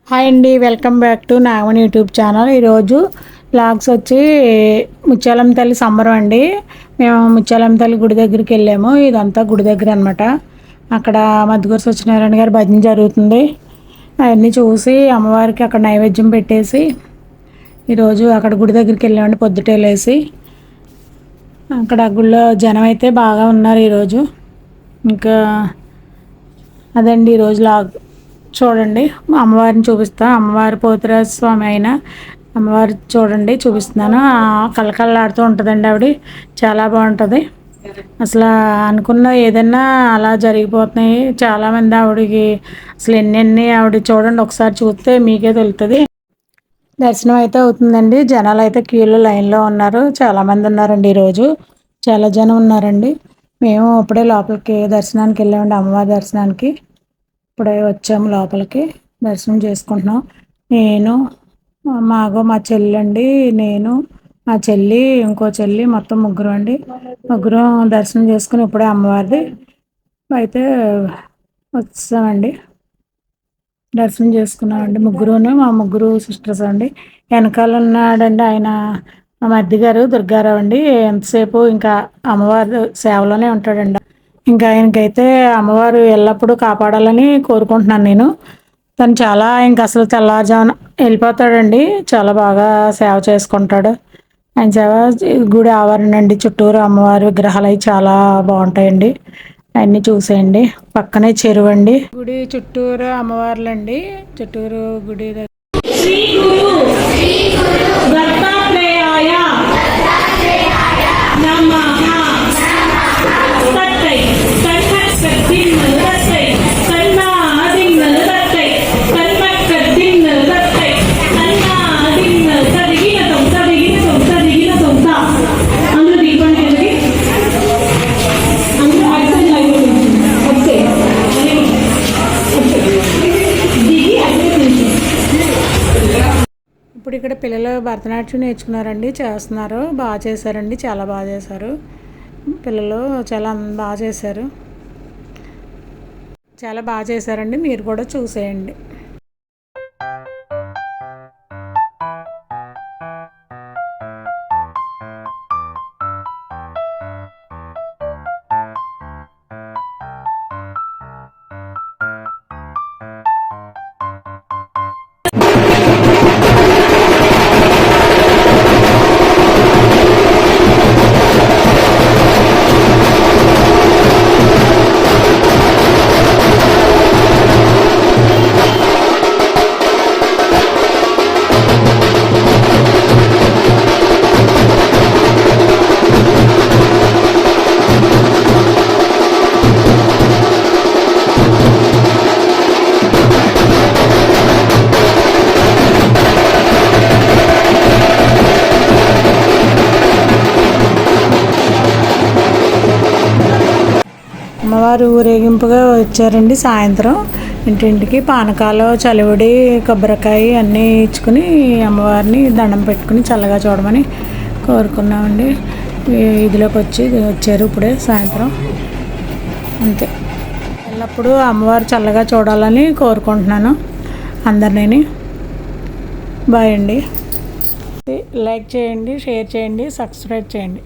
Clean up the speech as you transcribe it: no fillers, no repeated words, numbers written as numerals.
Hi అండి, welcome back to Nagamani YouTube channel. ఈరోజు vlogs వచ్చి ముత్యాలమ్మ తల్లి సంబరం అండి. మేము ముత్యాలమ్మ తల్లి గుడి దగ్గరికి వెళ్ళాము. ఇదంతా గుడి దగ్గర అనమాట. అక్కడ మద్దుగూరు సత్యనారాయణ గారి భజన జరుగుతుంది. అవన్నీ చూసి అమ్మవారికి అక్కడ నైవేద్యం పెట్టేసి ఈరోజు అక్కడ గుడి దగ్గరికి వెళ్ళామండి. పొద్దుటే లేసి అక్కడ గుళ్ళో జనం అయితే బాగా ఉన్నారు ఈరోజు. ఇంకా అదండి ఈరోజు లాగ్. చూడండి, అమ్మవారిని చూపిస్తా. అమ్మవారి పోతురాజు స్వామి అయిన అమ్మవారి చూడండి చూపిస్తున్నాను. కలకల్లాడుతూ ఉంటుందండి ఆవిడ. చాలా బాగుంటుంది. అసలు అనుకున్న ఏదైనా అలా జరిగిపోతున్నాయి. చాలామంది ఆవిడకి అసలు ఎన్ని ఆవిడ చూడండి, ఒకసారి చూస్తే మీకే తెలుస్తుంది. దర్శనం అయితే అవుతుందండి. జనాలు అయితే క్యూలో లైన్లో ఉన్నారు. చాలామంది ఉన్నారండి ఈరోజు. చాలా జనం ఉన్నారండి. మేము ఇప్పుడే లోపలికి దర్శనానికి వెళ్ళామండి. అమ్మవారి దర్శనానికి ఇప్పుడే వచ్చాము. లోపలికి దర్శనం చేసుకుంటున్నాం. నేను మా చెల్లి అండి, నేను మా చెల్లి, ఇంకో చెల్లి, మొత్తం ముగ్గురు అండి. ముగ్గురం దర్శనం చేసుకుని ఇప్పుడే అమ్మవారిది అయితే వచ్చామండి. దర్శనం చేసుకున్నామండి. మా ముగ్గురు సిస్టర్స్ అండి. వెనకాల ఉన్నాడండి ఆయన మా మధ్య గారు దుర్గారావు అండి. ఎంతసేపు ఇంకా అమ్మవారి సేవలోనే ఉంటాడండి. ఇంకా ఆయనకైతే అమ్మవారు ఎల్లప్పుడూ కాపాడాలని కోరుకుంటున్నాను నేను. తను చాలా ఇంకా అసలు తెల్లవారుజామున వెళ్ళిపోతాడండి. చాలా బాగా సేవ చేసుకుంటాడు. ఆయన సేవ గుడి ఆవరణ అండి. చుట్టూరు అమ్మవారి విగ్రహాలు అవి చాలా బాగుంటాయండి. అవన్నీ చూసేయండి. పక్కనే చెరువు అండి. గుడి చుట్టూరు అమ్మవార్లండి. చుట్టూరు గుడి ఇప్పుడు ఇక్కడ పిల్లలు భరతనాట్యం నేర్చుకున్నారండి, చేస్తున్నారు. బాగా చేశారండి, చాలా బాగా చేశారు పిల్లలు. చాలా బాగా చేశారు, చాలా బాగా చేశారండి. మీరు కూడా చూసేయండి. అమ్మవారు ఊరేగింపుగా వచ్చారండి. సాయంత్రం ఇంటింటికి పానకాలు, చలివిడి, కొబ్బరికాయ అన్నీ ఇచ్చుకుని అమ్మవారిని దండం పెట్టుకుని చల్లగా చూడమని కోరుకున్నామండి. ఇదిలోకి వచ్చారు ఇప్పుడే సాయంత్రం. అంతే. ఎల్లప్పుడూ అమ్మవారు చల్లగా చూడాలని కోరుకుంటున్నాను అందరినీ. బాయ్ అండి. లైక్ చేయండి, షేర్ చేయండి, సబ్స్క్రైబ్ చేయండి.